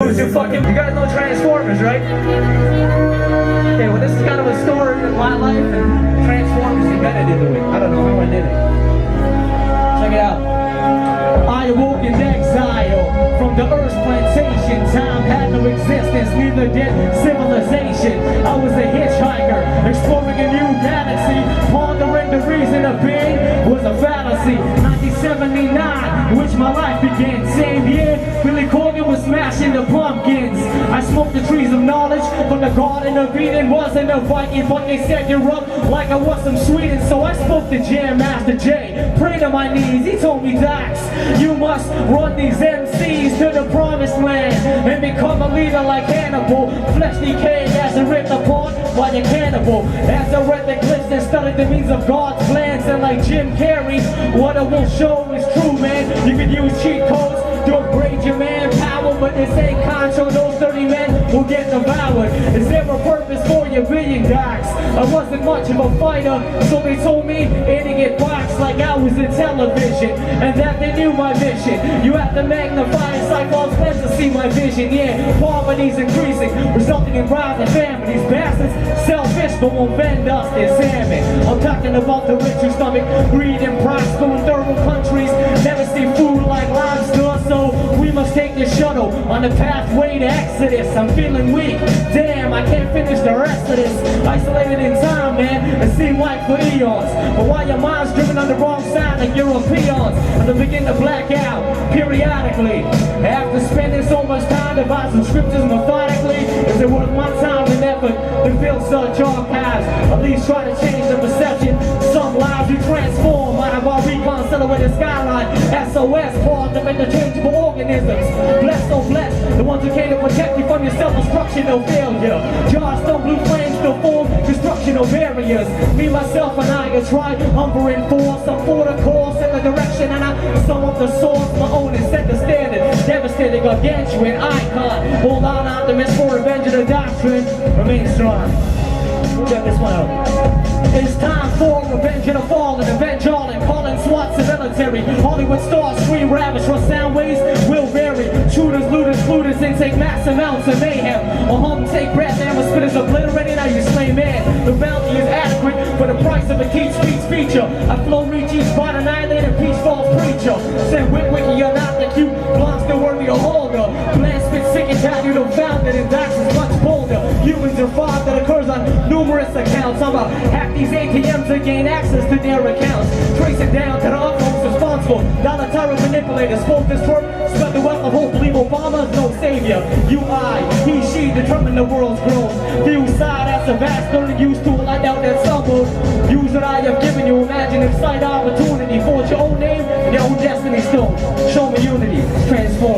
Who's your fucking... You guys know Transformers, right? Okay, well this is kind of a story of my life and Transformers embedded into it. I don't know how I did it. Check it out. I awoke in exile from the earth's plantation. Time had no existence, neither did civilization. I was a hitchhiker, exploring a new galaxy, pondering the reason of being was a fallacy. 1979, which my life began. Same year, Billy Corgan was smashing the pumpkins. I smoked the trees of knowledge from the Garden of Eden. Wasn't a Viking, but they set you up like I was some Sweden. So I spoke to Jam Master Jay, prayed on my knees. He told me, Dax, you must run these MCs to the promised land and become a leader like Hannibal. Flesh decayed as it ripped apart by the cannibal. As I read the clips and studied the means of God's plans, and like Jim Carrey, what I will show is true, man. You can use cheat codes to upgrade your manpower, but this ain't control. Those 30 men will get devoured. Is there a purpose for your being, Dax? I wasn't much of a fighter, so they told me to get boxed like I was in television, and that they knew my mission. You have to magnify a Cyclops lens to see my vision. Yeah, poverty's increasing, resulting in rising families. Bastards selfish, but won't bend us their salmon. I'm talking about the rich whose stomach greed and prosper in third world countries. Never see food like lobster, so we must take the shuttle on the pathway to Exodus. I'm feeling weak, damn, I can't finish the rest of this. Isolated in time, man, it seemed like for eons. But while your mind's driven on the wrong side like Europeans, and they begin to black out periodically. After spending so much time devising scriptures methodically, is it worth my time and effort to build such archives? At least try to change the perception. Some lives we transform out of our recon silhouetted skyline. SOS, part of interchangeable organisms. Blessed, oh blessed, the ones who came to protect you from your self-destruction or failure. Jars, stone, blue flames to form destructional barriers. Me, myself, and I are triumvirate force. I'm for the course in the direction, and I sum up the source. My own and set the standard. Devastating, gargantuan icon. Hold on, optimist for revenge of the doctrine. Remain strong. We'll get this one out. It's time for revenge of the fallen. Avenge all and call in SWAT's the military. Hollywood stars scream ravish, what sound waves will vary. Shooters, looters, looters, and take mass amounts of mayhem. A hum, take breath, and spit is obliterated. Now you slay man. The bounty is adequate for the price of a key speech feature. I flow reach each spot annihilated peace false preacher. Send wiki, you're not the cute blonde, still worthy of holder. Plan spit sick and tired, you don't found it, and Dax is much bolder. Humans are fraud that occurs on numerous accounts. I'm about hack these ATMs to gain access to their accounts. Trace it down to the utmost responsible. Dollar tyrant manipulators spoke this word, spread the wealth of hope, believe Obama's no savior. You, I, he, she determine the world's growth. View side as a vast learning use tool. I doubt that some will use what I have given you. Imagine excite opportunity. Forge your own name and your own destiny stone. Show me unity, transform.